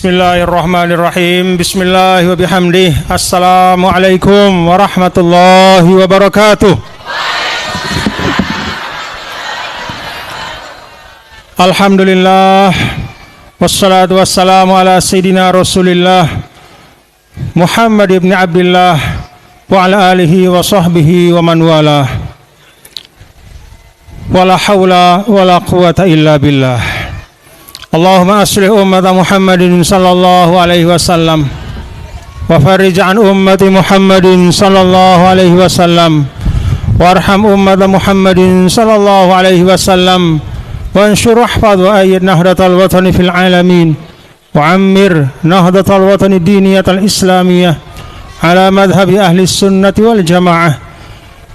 Bismillahirrahmanirrahim. Bismillah wa bihamdih. Assalamualaikum warahmatullahi wabarakatuh. Alhamdulillah. Wassalatu wassalamu ala sayyidina Rasulillah Muhammad ibn Abdullah wa ala alihi wa sahbihi wa man wala. Wala hawla wala quwata illa billah. Allahumma aslih ummata Muhammadin sallallahu alaihi wasallam wa farij an ummati Muhammadin sallallahu alaihi wasallam warham ummata Muhammadin sallallahu alaihi wasallam wa anshur ahfadh wa ayyid nahdatal watani fil alamin wa ammir nahdatal watani diniyatal islamiyah ala madhhabi ahli sunnati wal jamaah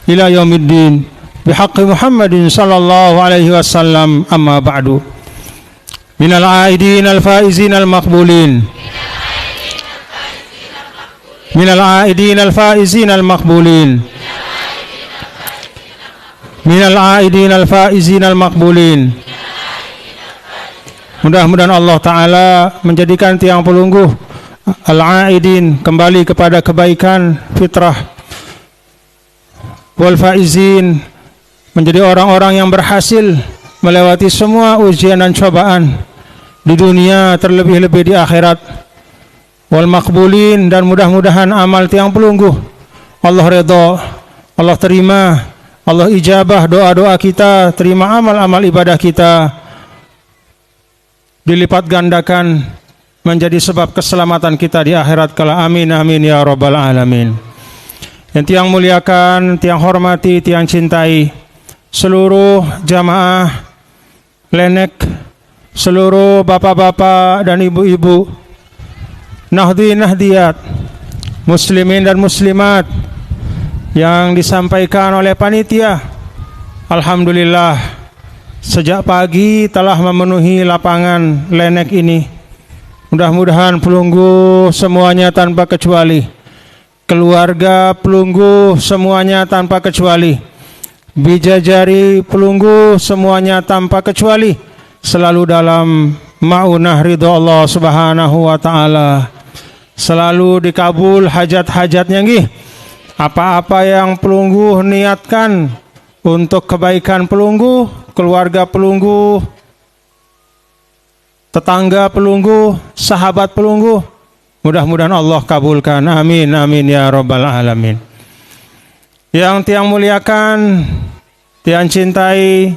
ila yaumiddin bihaqqi Muhammadin sallallahu alaihi wasallam. Amma ba'du. Minal aidin al-faizin al-maqbulin. Minal aidin al-faizin al-maqbulin. Minal aidin al-faizin al-maqbulin. Mudah-mudahan Allah Ta'ala menjadikan tiang pelungguh al-aidin kembali kepada kebaikan fitrah, wal faizin menjadi orang-orang yang berhasil melewati semua ujian dan cobaan di dunia, terlebih-lebih di akhirat. Wal maqbulin, dan mudah-mudahan amal tiang pelungguh Allah redha, Allah terima, Allah ijabah doa-doa kita, terima amal-amal ibadah kita, dilipat gandakan menjadi sebab keselamatan kita di akhirat kala. Amin amin ya rabbal alamin. Yang tiang muliakan, tiang hormati, tiang cintai, seluruh jamaah Lenek, seluruh bapak-bapak dan ibu-ibu, nahdhin nahdiyat, muslimin dan muslimat yang disampaikan oleh panitia. Alhamdulillah, sejak pagi telah memenuhi lapangan Lenek ini. Mudah-mudahan pelungguh semuanya tanpa kecuali, keluarga pelungguh semuanya tanpa kecuali, bijajari pelungguh semuanya tanpa kecuali selalu dalam ma'unah ridha Allah Subhanahu wa taala. Selalu dikabul hajat-hajatnya nggih. Apa-apa yang pelungguh niatkan untuk kebaikan pelungguh, keluarga pelungguh, tetangga pelungguh, sahabat pelungguh, mudah-mudahan Allah kabulkan. Amin amin ya rabbal alamin. Yang tiang muliakan, tiang cintai,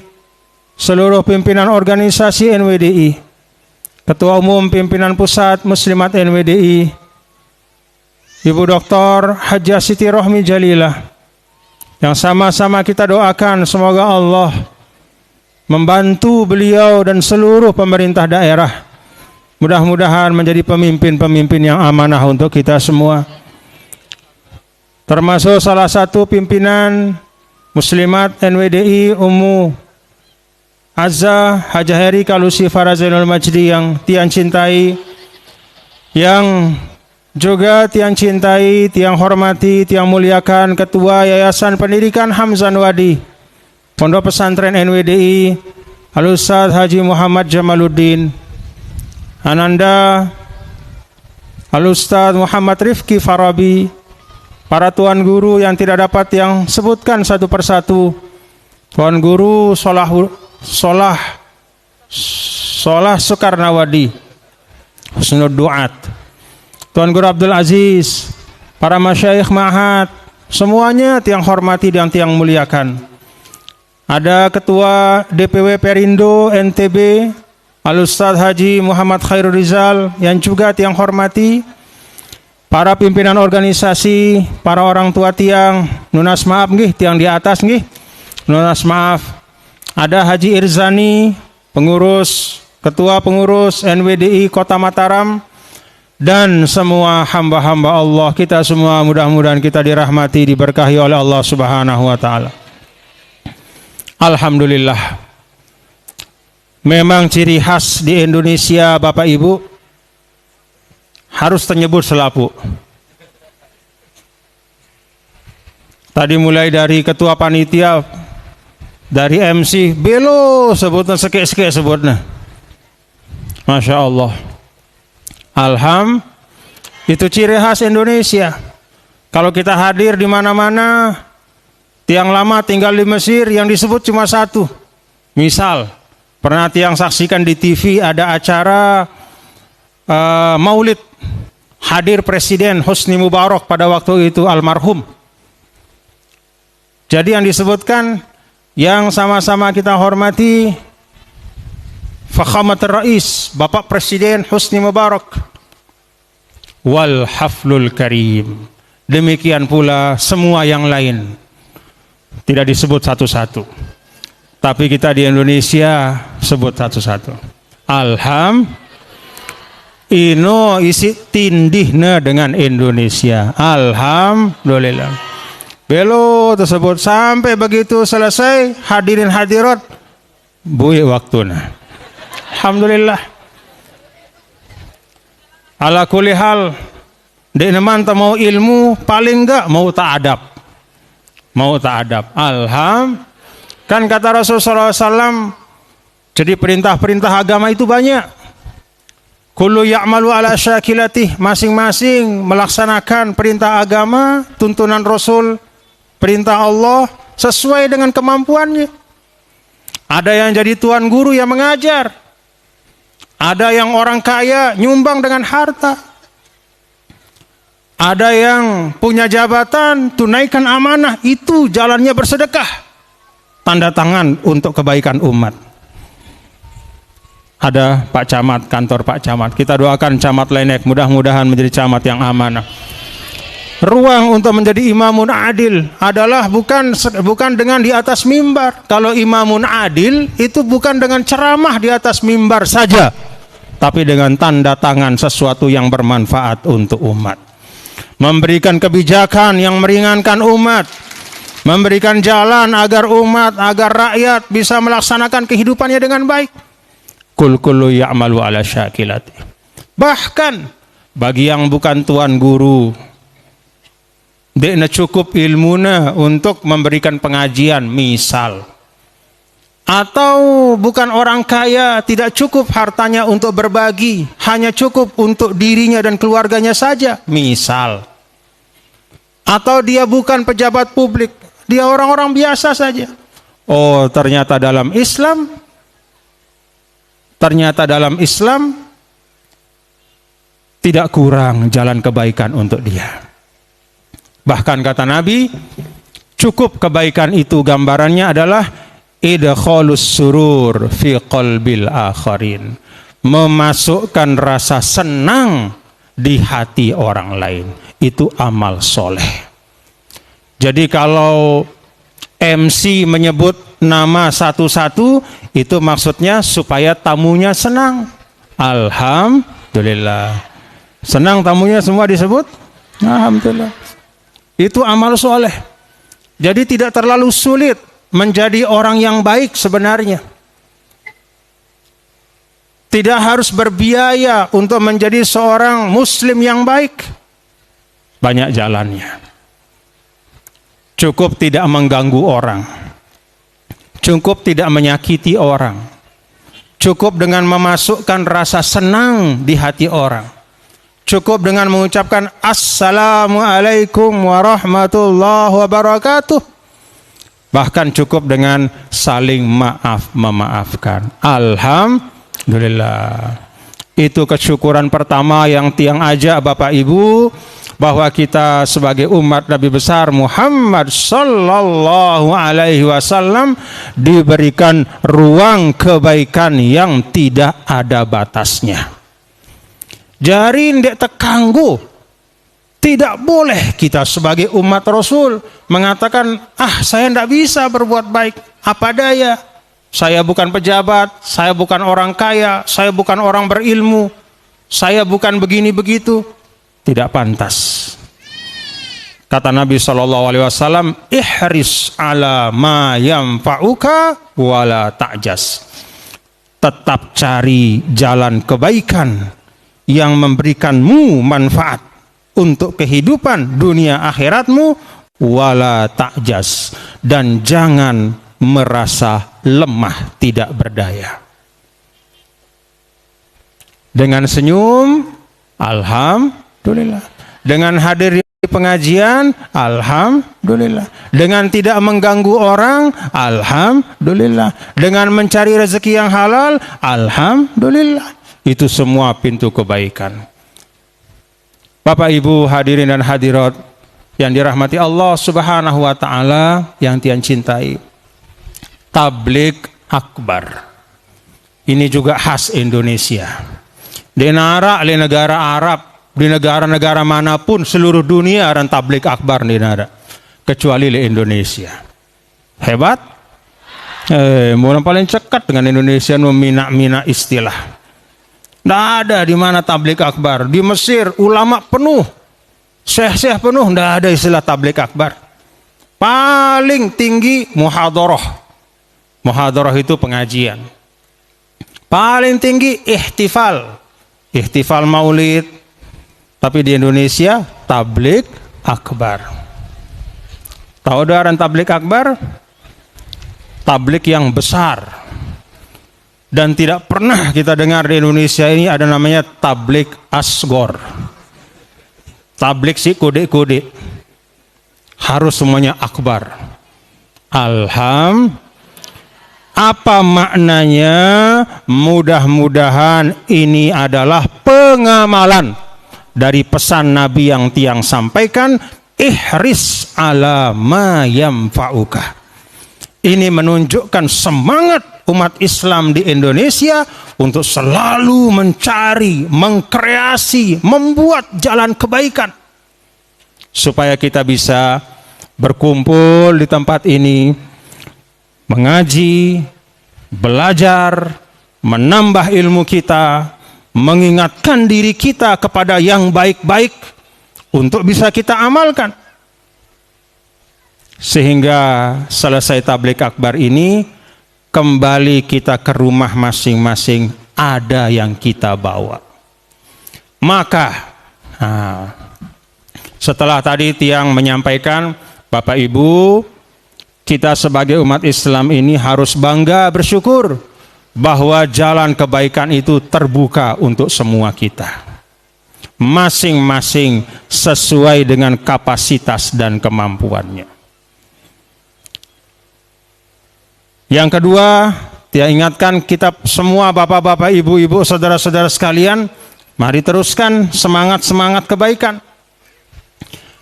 seluruh pimpinan organisasi NWDI, Ketua Umum Pimpinan Pusat Muslimat NWDI, Ibu Dr. Hajjah Siti Rohmi Jalilah, yang sama-sama kita doakan semoga Allah membantu beliau dan seluruh pemerintah daerah, mudah-mudahan menjadi pemimpin-pemimpin yang amanah untuk kita semua. Termasuk salah satu pimpinan Muslimat NWDI Ummu Azza Hajah Heri Kalusi Farazainul Majdi yang tiang cintai, yang juga tiang cintai, tiang hormati, tiang muliakan Ketua Yayasan Pendidikan Hamzan Wadi Pondok Pesantren NWDI Al-Ustadz Haji Muhammad Jamaluddin, Ananda Al-Ustadz Muhammad Rifki Farabi, para tuan guru yang tidak dapat yang sebutkan satu persatu, Tuan Guru Solah Soekarnawadi Husnud Duat, Tuan Guru Abdul Aziz, para masyayikh ma'had, semuanya tiang hormati dan tiang muliakan. Ada Ketua DPW Perindo NTB Al-Ustadz Haji Muhammad Khairul Rizal yang juga tiang hormati, para pimpinan organisasi, para orang tua tiang, nunas maaf nggih, tiang di atas nggih, nunas maaf. Ada Haji Irzani, pengurus, ketua pengurus NWDI Kota Mataram, dan semua hamba-hamba Allah, kita semua mudah-mudahan kita dirahmati, diberkahi oleh Allah Subhanahu wa taala. Alhamdulillah. Memang ciri khas di Indonesia Bapak Ibu harus menyebut selapu. Tadi mulai dari ketua panitia, dari MC, belo sebutnya, sekek-sekek sebutnya. Masya Allah. Itu ciri khas Indonesia. Kalau kita hadir di mana-mana, tiang lama tinggal di Mesir yang disebut cuma satu. Misal, pernah tiang saksikan di TV ada acara Maulid, hadir Presiden Husni Mubarak pada waktu itu almarhum. Jadi yang disebutkan, yang sama-sama kita hormati, Fakhamatul Rais, Bapak Presiden Husni Mubarak, wal haflul karim. Demikian pula semua yang lain, tidak disebut satu-satu. Tapi kita di Indonesia sebut satu-satu. Ino isi tindihna dengan Indonesia. Alhamdulillah. Belo tersebut sampai begitu selesai, hadirin hadirat, buih waktuna. Alhamdulillah. Ala kulli hal, dek neman mau ilmu, paling enggak mau ta'adab. Kan kata Rasulullah SAW, jadi perintah-perintah agama itu banyak. Kullu ya'malu ala syakilatih, masing-masing melaksanakan perintah agama, tuntunan Rasul, perintah Allah sesuai dengan kemampuannya. Ada yang jadi tuan guru yang mengajar. Ada yang orang kaya nyumbang dengan harta. Ada yang punya jabatan, tunaikan amanah, itu jalannya bersedekah. Tanda tangan untuk kebaikan umat. Ada Pak Camat, kantor Pak Camat. Kita doakan Camat Lenek, mudah-mudahan menjadi camat yang amanah. Ruang untuk menjadi imamun adil adalah bukan dengan di atas mimbar. Kalau imamun adil itu bukan dengan ceramah di atas mimbar saja, tapi dengan tanda tangan sesuatu yang bermanfaat untuk umat. Memberikan kebijakan yang meringankan umat, memberikan jalan agar umat, agar rakyat bisa melaksanakan kehidupannya dengan baik. Kul kullu ya'malu ala syakilati. Bahkan bagi yang bukan tuan guru, dekna cukup ilmuna untuk memberikan pengajian misal. Atau bukan orang kaya, tidak cukup hartanya untuk berbagi, hanya cukup untuk dirinya dan keluarganya saja misal. Atau dia bukan pejabat publik, dia orang-orang biasa saja. Oh, ternyata dalam Islam tidak kurang jalan kebaikan untuk dia. Bahkan kata Nabi, cukup kebaikan itu gambarannya adalah idkhalus surur fi qalbil akharin, memasukkan rasa senang di hati orang lain. Itu amal soleh. Jadi kalau MC menyebut nama satu-satu, itu maksudnya supaya tamunya senang. Alhamdulillah. Senang tamunya semua disebut? Alhamdulillah. Itu amal soleh. Jadi tidak terlalu sulit menjadi orang yang baik sebenarnya. Tidak harus berbiaya untuk menjadi seorang muslim yang baik. Banyak jalannya. Cukup tidak mengganggu orang. Cukup tidak menyakiti orang. Cukup dengan memasukkan rasa senang di hati orang. Cukup dengan mengucapkan Assalamualaikum warahmatullahi wabarakatuh. Bahkan cukup dengan saling memaafkan. Alhamdulillah. Itu kesyukuran pertama yang tiang ajak Bapak Ibu, bahwa kita sebagai umat Nabi besar Muhammad sallallahu alaihi wasallam diberikan ruang kebaikan yang tidak ada batasnya. Jari ndek tekanggu. Tidak boleh kita sebagai umat Rasul mengatakan, saya ndak bisa berbuat baik, apa daya. Saya bukan pejabat, saya bukan orang kaya, saya bukan orang berilmu, saya bukan begini begitu. Tidak pantas. Kata Nabi SAW, ihris ala ma yanfa'uka wala ta'jas. Tetap cari jalan kebaikan yang memberikanmu manfaat untuk kehidupan dunia akhiratmu, wala ta'jas, dan jangan merasa lemah tidak berdaya. Dengan senyum Alhamdulillah. Dengan hadir di pengajian, alhamdulillah. Dengan tidak mengganggu orang, alhamdulillah. Dengan mencari rezeki yang halal, alhamdulillah. Itu semua pintu kebaikan. Bapak Ibu hadirin dan hadirat yang dirahmati Allah Subhanahu wa taala, yang Tian cintai. Tabligh akbar. Ini juga khas Indonesia. Di negara Arab, di negara-negara manapun seluruh dunia ada tabligh akbar di negara, kecuali di Indonesia. Hebat? Mulai paling cekat dengan Indonesia memina istilah. Tidak ada di mana tabligh akbar. Di Mesir ulama penuh, syekh-syekh penuh, tidak ada istilah tabligh akbar. Paling tinggi muhadharah. Muhadharah itu pengajian. Paling tinggi ihtifal. Ihtifal maulid. Tapi di Indonesia tabligh akbar. Tahu daran tabligh akbar? Tabligh yang besar. Dan tidak pernah kita dengar di Indonesia ini ada namanya tabligh asgor. Tabligh si kode-kode. Harus semuanya akbar. Alhamdulillah. Apa maknanya? Mudah-mudahan ini adalah pengamalan dari pesan Nabi yang Tiang sampaikan, ihris ala ma yamfa'uka. Ini menunjukkan semangat umat Islam di Indonesia untuk selalu mencari, mengkreasi, membuat jalan kebaikan supaya kita bisa berkumpul di tempat ini, mengaji, belajar, menambah ilmu kita, mengingatkan diri kita kepada yang baik-baik untuk bisa kita amalkan. Sehingga selesai tabligh akbar ini, kembali kita ke rumah masing-masing, ada yang kita bawa. Maka, setelah tadi Tiang menyampaikan, Bapak Ibu, kita sebagai umat Islam ini harus bangga bersyukur bahwa jalan kebaikan itu terbuka untuk semua kita. Masing-masing sesuai dengan kapasitas dan kemampuannya. Yang kedua, dia ingatkan kita semua bapak-bapak, ibu-ibu, saudara-saudara sekalian, mari teruskan semangat-semangat kebaikan.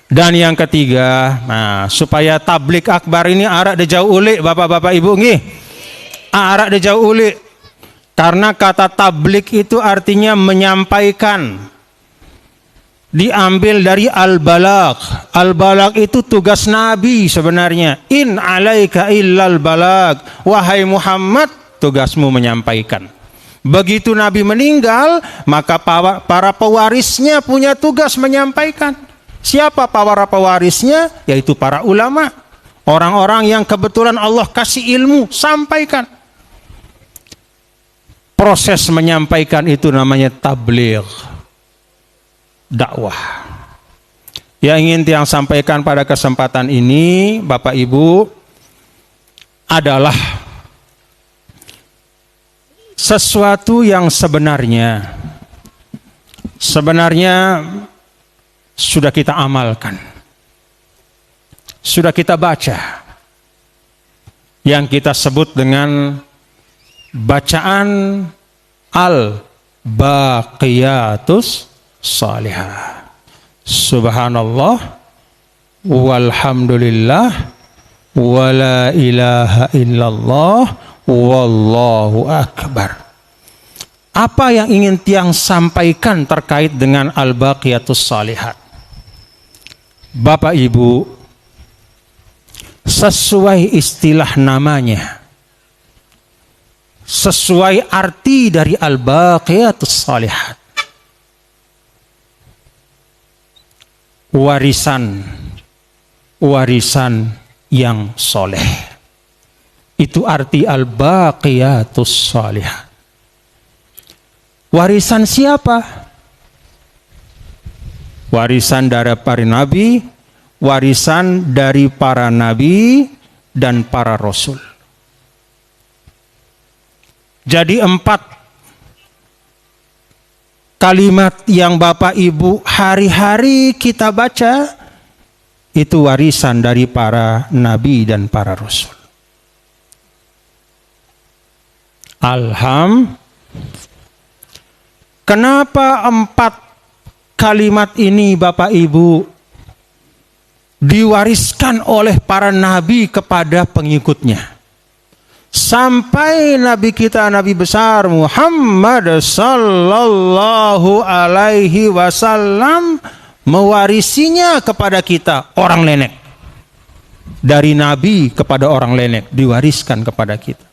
Dan yang ketiga, supaya tabligh akbar ini arak dejauh ulik bapak-bapak ibu nggih. Arak dejauh ulik. Karena kata tabligh itu artinya menyampaikan. Diambil dari al-balagh. Al-balagh itu tugas Nabi sebenarnya. In alaika illal balagh. Wahai Muhammad, tugasmu menyampaikan. Begitu Nabi meninggal, maka para pewarisnya punya tugas menyampaikan. Siapa para pewarisnya? Yaitu para ulama. Orang-orang yang kebetulan Allah kasih ilmu, sampaikan. Proses menyampaikan itu namanya tabligh. Dakwah. Yang ingin Tiang sampaikan pada kesempatan ini, Bapak Ibu, adalah sesuatu yang sebenarnya sudah kita amalkan, sudah kita baca, yang kita sebut dengan bacaan al-baqiyatus salihah. Subhanallah walhamdulillah wala ilaha illallah wallahu akbar. Apa yang ingin Tiang sampaikan terkait dengan al-baqiyatus salihat? Bapak Ibu, sesuai istilah namanya, sesuai arti dari al-baqiyatus salihat, warisan yang soleh. Itu arti al-baqiyatus salihat. Warisan siapa? Warisan dari para nabi, warisan dari para nabi dan para rasul. Jadi 4 kalimat yang Bapak Ibu hari-hari kita baca itu warisan dari para nabi dan para rasul. Kenapa 4 kalimat ini Bapak Ibu diwariskan oleh para nabi kepada pengikutnya? Sampai Nabi kita, Nabi besar Muhammad sallallahu alaihi wasallam mewarisinya kepada kita, orang lenek. Dari Nabi kepada orang lenek diwariskan kepada kita.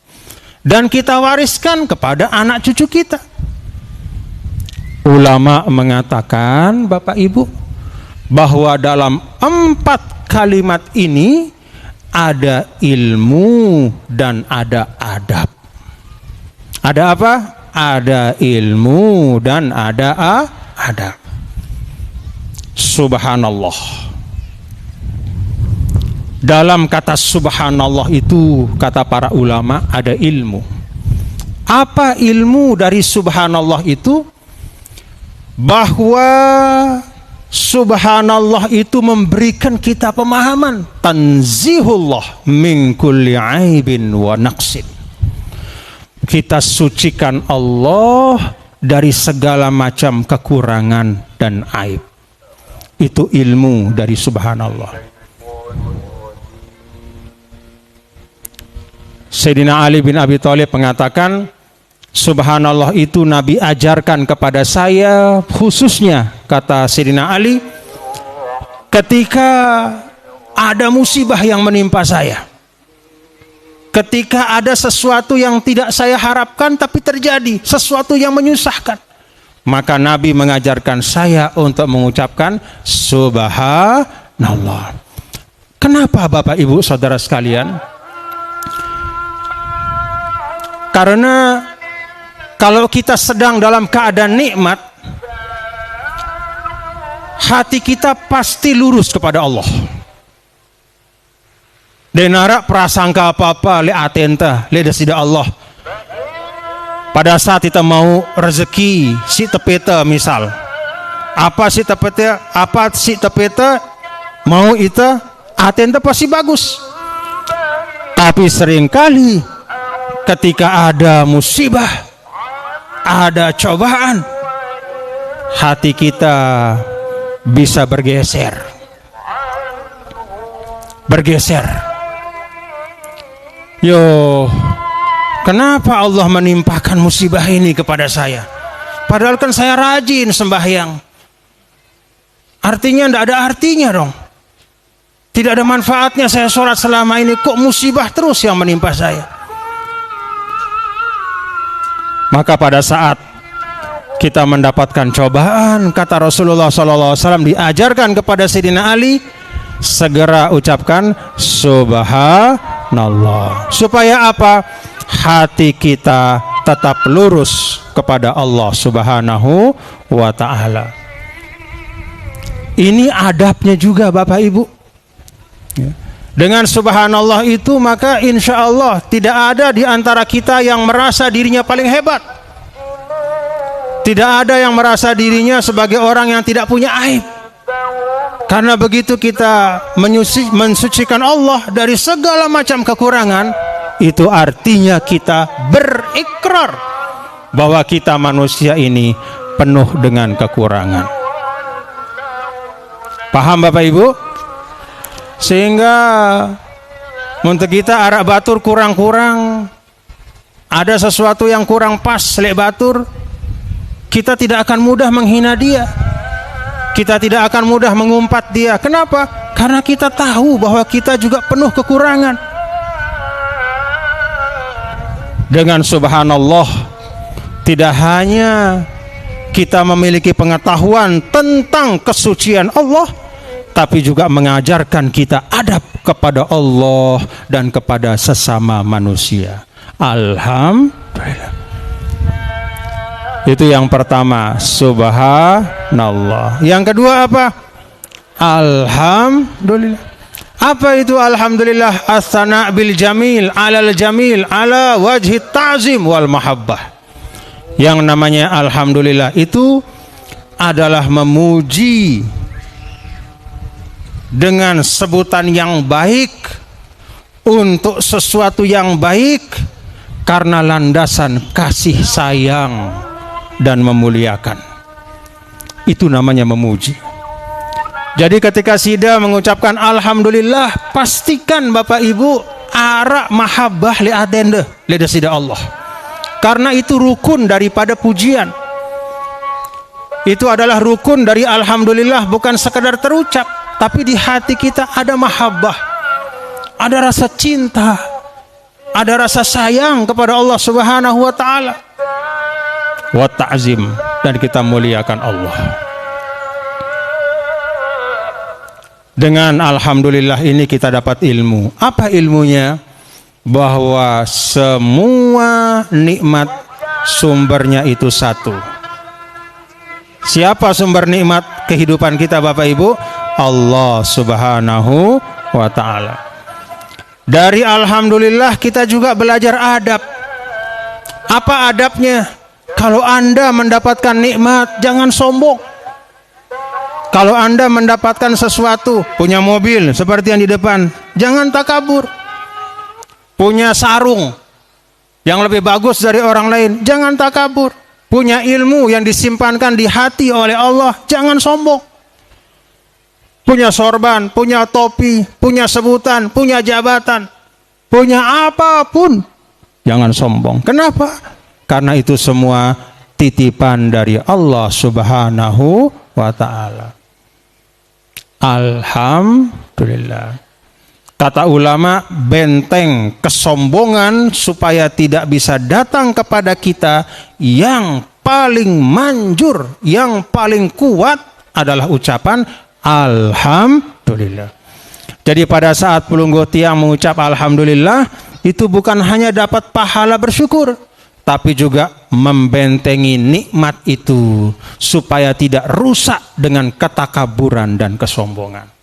Dan kita wariskan kepada anak cucu kita. Ulama mengatakan, Bapak Ibu, bahwa dalam 4 kalimat ini ada ilmu dan ada adab. Ada apa? Ada ilmu dan ada adab. Subhanallah. Dalam kata subhanallah itu, kata para ulama, ada ilmu. Apa ilmu dari subhanallah itu? Bahwa subhanallah itu memberikan kita pemahaman tanzihullah min kulli aibin wa naqsin. Kita sucikan Allah dari segala macam kekurangan dan aib. Itu ilmu dari subhanallah. Sayyidina Ali bin Abi Thalib mengatakan, subhanallah itu Nabi ajarkan kepada saya khususnya, kata Sayyidina Ali, ketika ada musibah yang menimpa saya, ketika ada sesuatu yang tidak saya harapkan tapi terjadi, sesuatu yang menyusahkan, maka Nabi mengajarkan saya untuk mengucapkan subhanallah. Kenapa Bapak Ibu Saudara sekalian? Karena kalau kita sedang dalam keadaan nikmat, hati kita pasti lurus kepada Allah. Denara prasangka apa-apa le atenta le desida Allah. Pada saat kita mau rezeki si tepeta misal, apa si tepeta mau ita atenta pasti bagus. Tapi seringkali ketika ada musibah, ada cobaan, hati kita bisa bergeser. Yo, kenapa Allah menimpakan musibah ini kepada saya? Padahal kan saya rajin sembahyang. Artinya tidak ada artinya dong. Tidak ada manfaatnya saya sholat selama ini, kok musibah terus yang menimpa saya? Maka pada saat kita mendapatkan cobaan, kata Rasulullah SAW diajarkan kepada Sayyidina Ali, segera ucapkan subhanallah. Supaya apa? Hati kita tetap lurus kepada Allah Subhanahu wa ta'ala. Ini adabnya juga Bapak Ibu. Dengan subhanallah itu maka insya Allah tidak ada di antara kita yang merasa dirinya paling hebat. Tidak ada yang merasa dirinya sebagai orang yang tidak punya aib. Karena begitu kita mensucikan Allah dari segala macam kekurangan, itu artinya kita berikrar bahwa kita manusia ini penuh dengan kekurangan. Paham Bapak Ibu? Sehingga untuk kita arak batur kurang-kurang, ada sesuatu yang kurang pas lek batur, kita tidak akan mudah menghina dia, kita tidak akan mudah mengumpat dia. Kenapa? Karena kita tahu bahwa kita juga penuh kekurangan. Dengan subhanallah, tidak hanya kita memiliki pengetahuan tentang kesucian Allah, tapi juga mengajarkan kita adab kepada Allah dan kepada sesama manusia. Alhamdulillah. Itu yang pertama, subhanallah. Yang kedua apa? Alhamdulillah. Apa itu alhamdulillah? As-sana' bil jamil, alal jamil, ala wajhi ta'zim wal mahabbah. Yang namanya alhamdulillah itu adalah memuji dengan sebutan yang baik untuk sesuatu yang baik karena landasan kasih sayang dan memuliakan. Itu namanya memuji. Jadi ketika Sida mengucapkan alhamdulillah, pastikan Bapak Ibu arak mahabbah li adende leda Sida Allah. Karena itu rukun daripada pujian. Itu adalah rukun dari alhamdulillah, bukan sekedar terucap, tapi di hati kita ada mahabbah, ada rasa cinta, ada rasa sayang kepada Allah Subhanahu wa taala. Wa ta'zim, dan kita muliakan Allah. Dengan alhamdulillah ini kita dapat ilmu. Apa ilmunya? Bahwa semua nikmat sumbernya itu satu. Siapa sumber nikmat kehidupan kita Bapak Ibu? Allah Subhanahu wa ta'ala. Dari alhamdulillah kita juga belajar adab. Apa adabnya? Kalau Anda mendapatkan nikmat, jangan sombong. Kalau Anda mendapatkan sesuatu, punya mobil seperti yang di depan, jangan takabur. Punya sarung yang lebih bagus dari orang lain, jangan takabur. Punya ilmu yang disimpankan di hati oleh Allah, jangan sombong. Punya sorban, punya topi, punya sebutan, punya jabatan, punya apapun, jangan sombong. Kenapa? Karena itu semua titipan dari Allah Subhanahu wa ta'ala. Alhamdulillah. Kata ulama, benteng kesombongan supaya tidak bisa datang kepada kita, yang paling manjur, yang paling kuat adalah ucapan alhamdulillah. Jadi pada saat Pulunggo Tiang mengucap alhamdulillah, itu bukan hanya dapat pahala bersyukur, tapi juga membentengi nikmat itu supaya tidak rusak dengan ketakaburan dan kesombongan.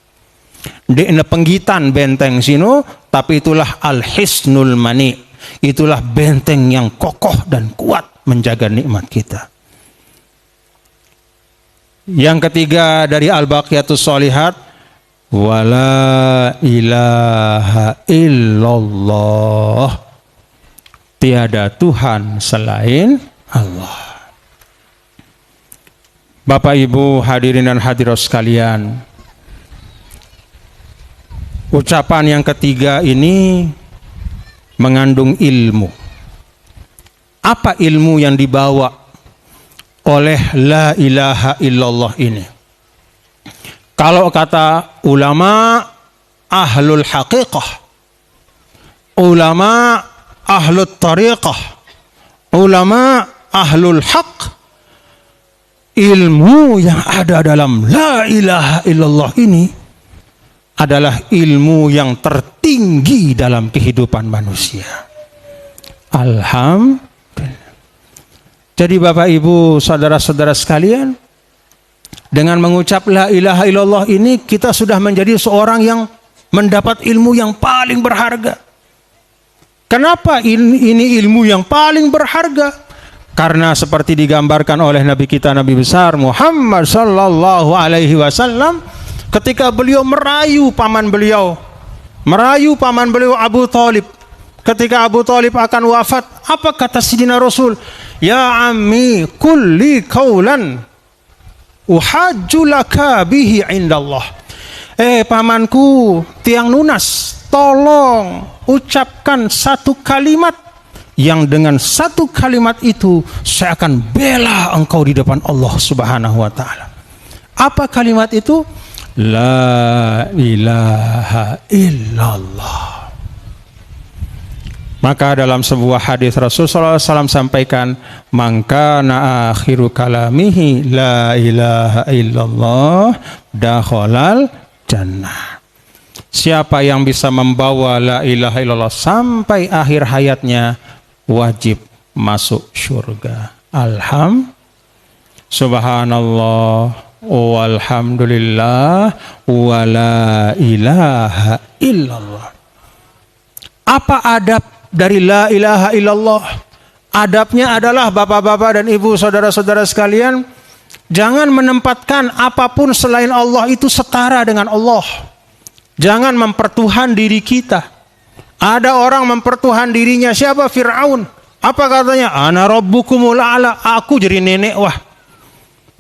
Di penggitan benteng sino, tapi itulah al-hisnul mani, itulah benteng yang kokoh dan kuat menjaga nikmat kita. Yang ketiga dari al-baqiyatus sholihat, wala ilaha illallah, tiada Tuhan selain Allah. Bapak Ibu hadirin dan hadirat sekalian, ucapan yang ketiga ini mengandung ilmu. Apa ilmu yang dibawa oleh la ilaha illallah ini? Kalau kata ulama ahlul haqiqah, ulama ahlul tariqah, ulama ahlul haq, ilmu yang ada dalam la ilaha illallah ini adalah ilmu yang tertinggi dalam kehidupan manusia. Alhamdulillah. Jadi Bapak Ibu saudara-saudara sekalian, dengan mengucap la ilaha illallah ini kita sudah menjadi seorang yang mendapat ilmu yang paling berharga. Kenapa ini ilmu yang paling berharga? Karena seperti digambarkan oleh Nabi kita, Nabi besar Muhammad sallallahu alaihi wasallam, ketika beliau merayu paman beliau Abu Thalib. Ketika Abu Thalib akan wafat, apa kata Sidina Rasul? Ya ammi kulli qaulan uhajju laka bihi indallah. Pamanku tiang lunas, tolong ucapkan satu kalimat yang dengan satu kalimat itu saya akan bela engkau di depan Allah Subhanahu wa taala. Apa kalimat itu? La ilaha illallah. Maka dalam sebuah hadis Rasulullah SAW sampaikan, maka na akhiru kalamihi la ilaha illallah dakhalal jannah. Siapa yang bisa membawa la ilaha illallah sampai akhir hayatnya, wajib masuk surga. Subhanallah walhamdulillah wala ilaha illallah. Apa adab dari la ilaha illallah? Adabnya adalah bapak-bapak dan ibu saudara-saudara sekalian, Jangan menempatkan apapun selain Allah itu setara dengan Allah. Jangan mempertuhan diri kita. Ada orang mempertuhan dirinya, siapa? Fir'aun. Apa katanya? Ana rabbukumul a'la, aku jadi nenek. Wah.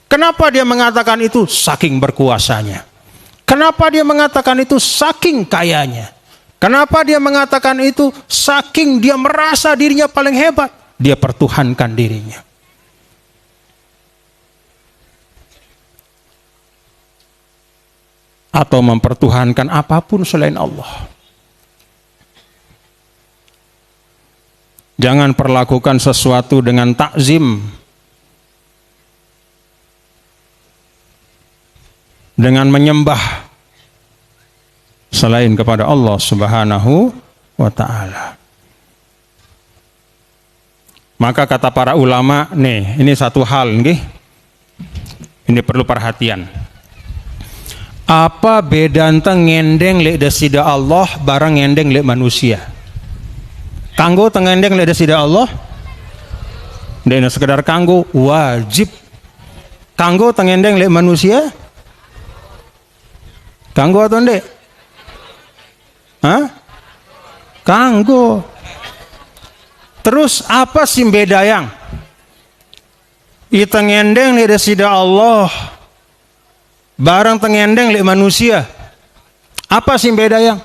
Kenapa dia mengatakan itu? Saking berkuasanya. Kenapa dia mengatakan itu? Saking kayanya. Kenapa dia mengatakan itu? Saking dia merasa dirinya paling hebat. Dia pertuhankan dirinya. Atau mempertuhankan apapun selain Allah. Jangan perlakukan sesuatu dengan takzim, dengan menyembah selain kepada Allah Subhanahu wa ta'ala. Maka kata para ulama, nih, ini satu hal nih, ini perlu perhatian. Apa beda tentang ngendeng lek desida Allah barang ngendeng lek manusia? Kanggo tengendeng lek desida Allah? Dene sekedar kanggo, wajib. Kanggo tengendeng lek manusia? Kanggo atau ndek? Hah? Kanggo. Terus apa sih beda yang? Ita ngendeng lek desida Allah barang tengendeng lek manusia. Apa sih beda yang?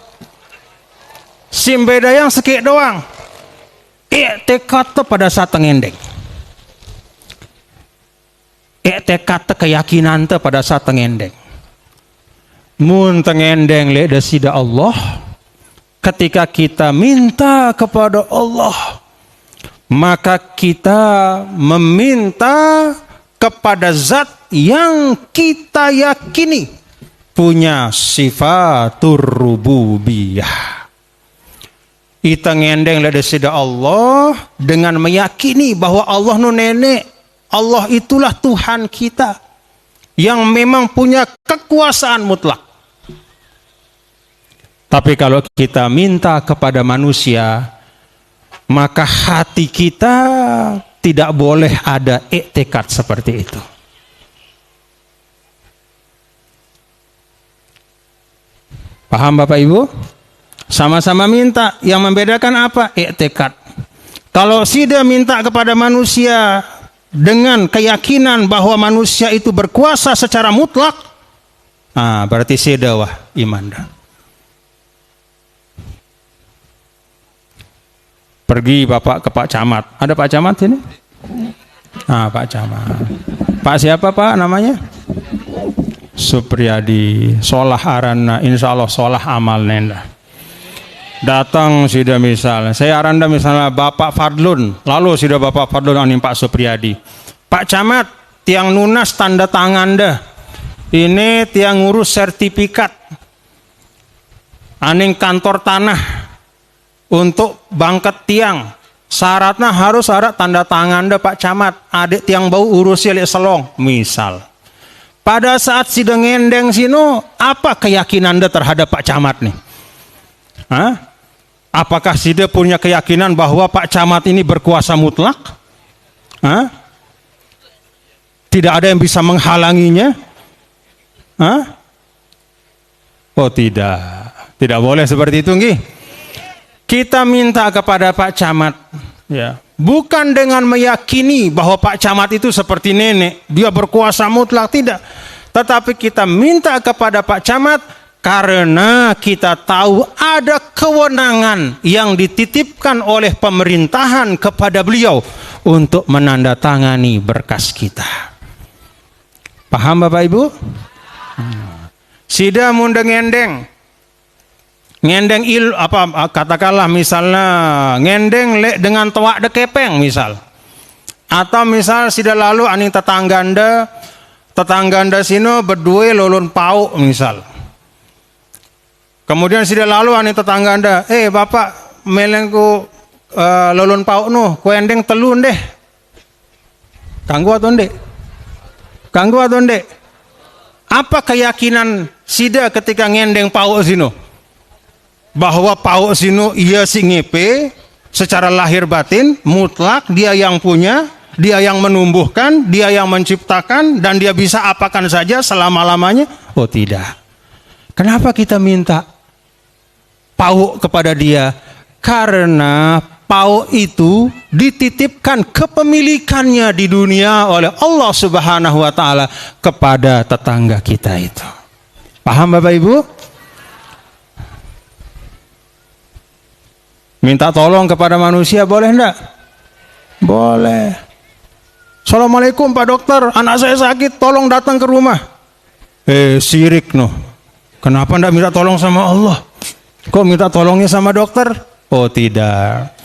Sim beda yang sekik doang. Tekad pada saat tengendeng. Tekad keyakinan pada saat tengendeng. Mun tengendeng lek desida Allah, ketika kita minta kepada Allah, maka kita meminta kepada zat yang kita yakini punya sifatur rububiyah. Kita ngendeng lek desida Allah dengan meyakini bahwa Allah nu nenek, Allah itulah Tuhan kita yang memang punya kekuasaan mutlak. Tapi kalau kita minta kepada manusia, maka hati kita tidak boleh ada iktikad seperti itu. Paham Bapak Ibu? Sama-sama minta, yang membedakan apa? Iktikad. Kalau sida minta kepada manusia dengan keyakinan bahwa manusia itu berkuasa secara mutlak, berarti sida wah iman dah. Pergi Bapak ke Pak Camat. Ada Pak Camat ini? Pak Camat. Pak siapa Pak namanya? Supriyadi. Solah arana, insya Allah solah amal nenda. Datang sudah misal, saya aranda misalnya Bapak Fadlun, lalu sudah Bapak Fadlun aning Pak Supriyadi. Pak Camat, tiang nunas tanda tangan dah. Ini tiang ngurus sertifikat. Aning kantor tanah untuk bangket tiang. Syaratnya harus ada tanda tangan dah Pak Camat. Adik tiang bau urus lihat selong, misal. Pada saat sidang ngendeng sino, apa keyakinan anda terhadap Pak Camat nih? Apakah sida punya keyakinan bahwa Pak Camat ini berkuasa mutlak? Tidak ada yang bisa menghalanginya? Oh tidak, tidak boleh seperti itu nggih. Kita minta kepada Pak Camat, ya, bukan dengan meyakini bahwa Pak Camat itu seperti nenek, dia berkuasa mutlak, tidak. Tetapi kita minta kepada Pak Camat karena kita tahu ada kewenangan yang dititipkan oleh pemerintahan kepada beliau untuk menandatangani berkas kita. Paham Bapak Ibu? Sida mundeng ngendeng katakanlah misalnya ngendeng lek dengan toak dekepeng misal, atau misal sida lalu aning tetangganda sino berdua lolon pauk misal. Kemudian sida lalu aning tetangganda, bapak melengku lolon pauk nu, kuendeng telun deh. Kanggo atau ndek? Kanggo atau ndek? Apa keyakinan sida ketika ngendeng pauk sino? Bahwa pauk sino ia si ngepe secara lahir batin mutlak dia yang punya, Dia yang menumbuhkan, dia yang menciptakan, dan dia bisa apakan saja selama-lamanya? Oh tidak. Kenapa kita minta pauk kepada dia? Karena pauk itu dititipkan kepemilikannya di dunia oleh Allah Subhanahu wa taala kepada tetangga kita itu. Paham Bapak Ibu? Minta tolong kepada manusia boleh enggak? Boleh. Assalamualaikum Pak Dokter, anak saya sakit, tolong datang ke rumah. Syirik noh. Kenapa enggak minta tolong sama Allah? Kok minta tolongnya sama dokter? Oh tidak.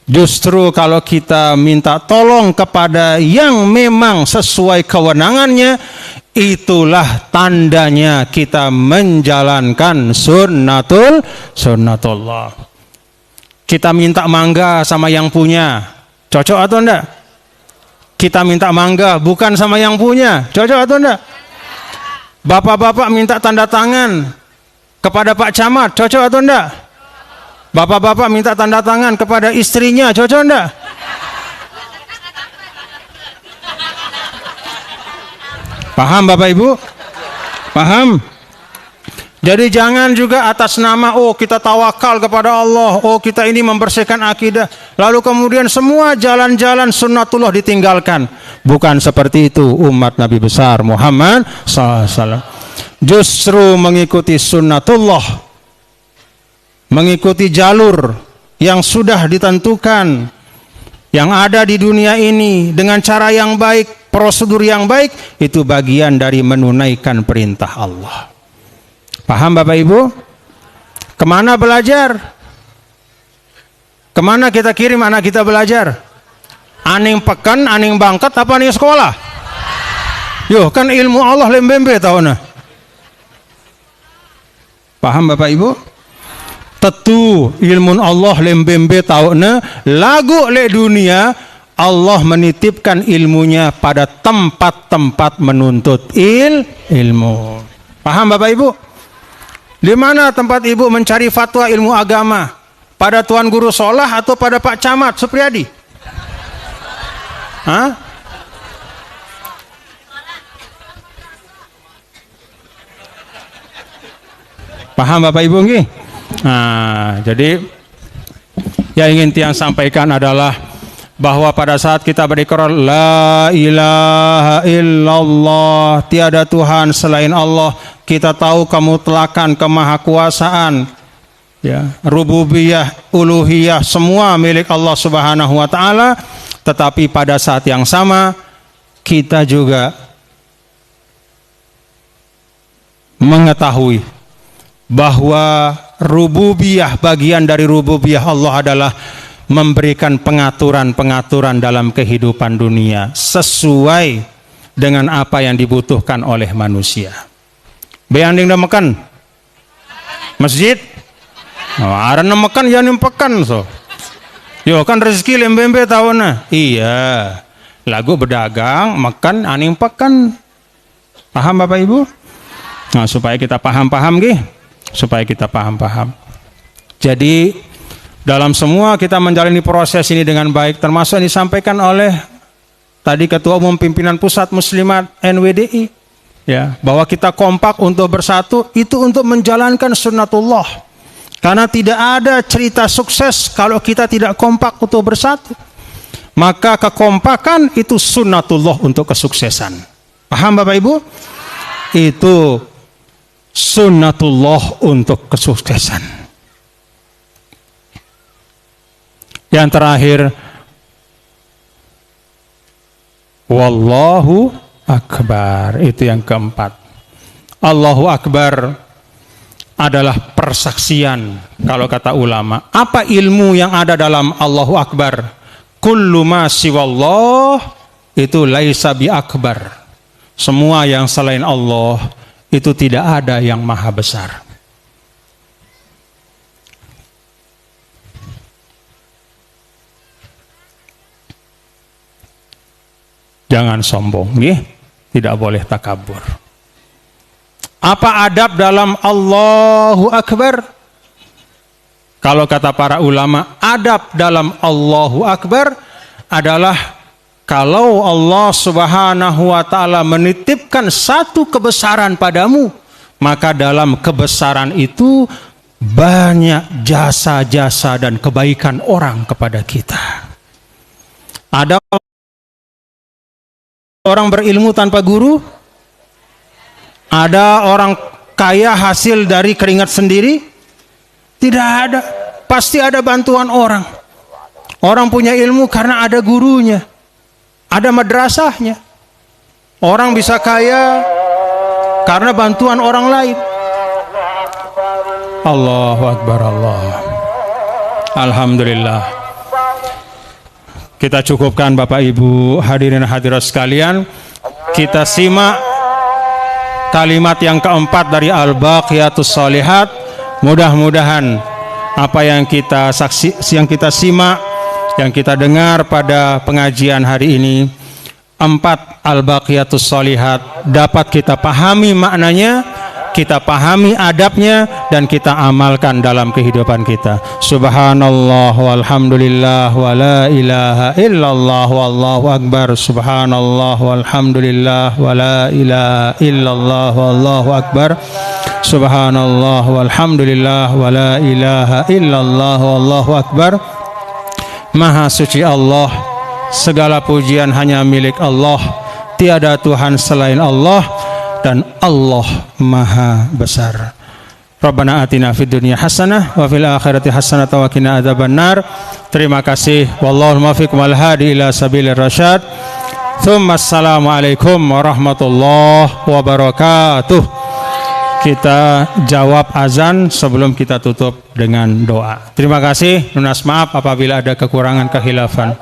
Justru kalau kita minta tolong kepada yang memang sesuai kewenangannya, itulah tandanya kita menjalankan sunnatullah. Kita minta mangga sama yang punya, cocok atau enggak? Kita minta mangga bukan sama yang punya, cocok atau enggak? Bapak-bapak minta tanda tangan kepada Pak Camat, cocok atau enggak? Bapak-bapak minta tanda tangan kepada istrinya, cocok enggak? Paham Bapak Ibu? Paham? Jadi jangan juga atas nama kita tawakal kepada Allah, kita ini membersihkan akidah, lalu kemudian semua jalan-jalan sunnatullah ditinggalkan. Bukan seperti itu umat Nabi besar Muhammad SAW. Justru mengikuti sunnatullah, mengikuti jalur yang sudah ditentukan, yang ada di dunia ini dengan cara yang baik, prosedur yang baik, itu bagian dari menunaikan perintah Allah. Paham Bapak Ibu? Kemana belajar? Kemana kita kirim anak kita belajar? Aning peken, aning bangkat, apa aning sekolah? Yo, kan ilmu Allah lembembe tahunnya. Paham Bapak Ibu? Tetu ilmu Allah lembembe tahunnya. Lagu le dunia, Allah menitipkan ilmunya pada tempat-tempat menuntut ilmu. Paham Bapak Ibu? Di mana tempat ibu mencari fatwa ilmu agama? Pada Tuan Guru Solah atau pada Pak Camat Supriyadi? Hah? Paham Bapak Ibu nggih? Nah, jadi yang ingin Tiang sampaikan adalah bahwa pada saat kita berikrar la ilaha illallah, tiada Tuhan selain Allah, kita tahu kemutlakan, kemahakuasaan, ya, rububiyah, uluhiyah, semua milik Allah Subhanahu wa taala. Tetapi pada saat yang sama kita juga mengetahui bahwa rububiyah, bagian dari rububiyah Allah adalah memberikan pengaturan-pengaturan dalam kehidupan dunia sesuai dengan apa yang dibutuhkan oleh manusia. Beanding dah makan masjid, ada makan ya makan so. Yo kan rezeki lembembe tahunnya. Iya, lagu berdagang, makan, aning pakan. Paham Bapak Ibu? Nah, supaya kita paham-paham gih, supaya kita paham-paham. Jadi dalam semua kita menjalani proses ini dengan baik, termasuk yang disampaikan oleh tadi Ketua Umum Pimpinan Pusat Muslimat NWDI, ya, bahwa kita kompak untuk bersatu itu untuk menjalankan sunnatullah. Karena tidak ada cerita sukses kalau kita tidak kompak untuk bersatu. Maka kekompakan itu sunnatullah untuk kesuksesan. Paham Bapak Ibu? Itu sunnatullah untuk kesuksesan. Yang terakhir, wallahu akbar, itu yang keempat. Allahu akbar adalah persaksian kalau kata ulama. Apa ilmu yang ada dalam Allahu akbar? Kullu ma siwallah itu laisa bi akbar. Semua yang selain Allah itu tidak ada yang maha besar. Jangan sombong, nggih. Tidak boleh takabur. Apa adab dalam Allahu Akbar? Kalau kata para ulama, adab dalam Allahu Akbar adalah Kalau Allah Subhanahu wa taala menitipkan satu kebesaran padamu, maka dalam kebesaran itu banyak jasa-jasa dan kebaikan orang kepada kita. Ada orang berilmu tanpa guru? Ada orang kaya hasil dari keringat sendiri? Tidak ada. Pasti ada bantuan orang. Orang punya ilmu karena ada gurunya, ada madrasahnya. Orang bisa kaya karena bantuan orang lain. Allahu Akbar, Allah. Alhamdulillah. Kita cukupkan Bapak Ibu hadirin hadirat sekalian. Kita simak kalimat yang keempat dari Al-Baqiyatus Shalihat. Mudah-mudahan apa yang kita simak, yang kita dengar pada pengajian hari ini, 4 Al-Baqiyatus Shalihat, dapat kita pahami maknanya, kita pahami adabnya, dan kita amalkan dalam kehidupan kita. Subhanallah walhamdulillah wa la ilaha illallah wallahu akbar. Subhanallah walhamdulillah wa la ilaha illallah wallahu akbar. Subhanallah walhamdulillah wa la ilaha illallah wallahu akbar. Maha suci Allah, segala pujian hanya milik Allah, tiada Tuhan selain Allah, dan Allah maha besar. Rabbana atina fid dunya hasanah wa fil akhirati hasanah wa qina adzabannar. Terima kasih. Wallahul muwaffiq wal hadi ila sabilir rasyad. Tsumma assalamu alaikum warahmatullahi wabarakatuh. Kita jawab azan sebelum kita tutup dengan doa. Terima kasih. Lunas maaf apabila ada kekurangan kehilafan.